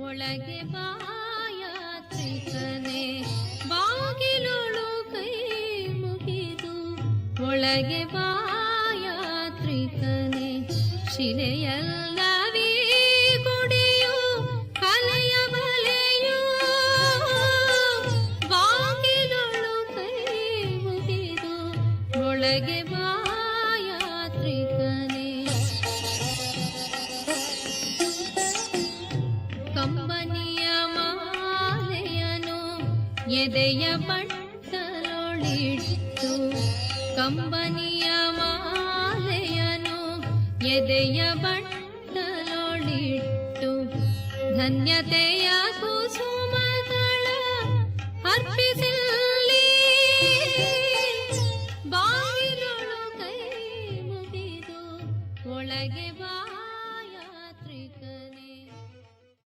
ಒಳಗೆ ಬಾಯಾತ್ರಿಕನೆ ಬಾಗಿಲೊಳು ಕೈ ಮುಗಿದು ಒಳಗೆ ಬಾಯಾತ್ರಿಕನೆ ಶಿಲೆಯಲ್ಲವೇ ಗುಡಿಯು ಕಲೆಯ ಬಲೆಯು ಬಾಗಿಲೊಳು ಕೈ ಮುಗಿದು ಒಳಗೆ ಬಾಯಾತ್ರಿಕನೆ ಕಂಬನಿಯ ಮಾಲೆಯನು ಎದೆಯ ಬಟ್ಟಲೊಳಿಟ್ಟು ಕಂಬನಿಯ ಮಾಲೆಯನು ಎದೆಯ ಬಟ್ಟಲೊಳಿಟ್ಟು ಧನ್ಯತೆಯ ಕುಸುಮಗಳ ಅರ್ಪಿಸಲಿ ಬಾಗಿಲೊಳು ಕೈ ಮುಗಿದು ಒಳಗೆ ಬಾ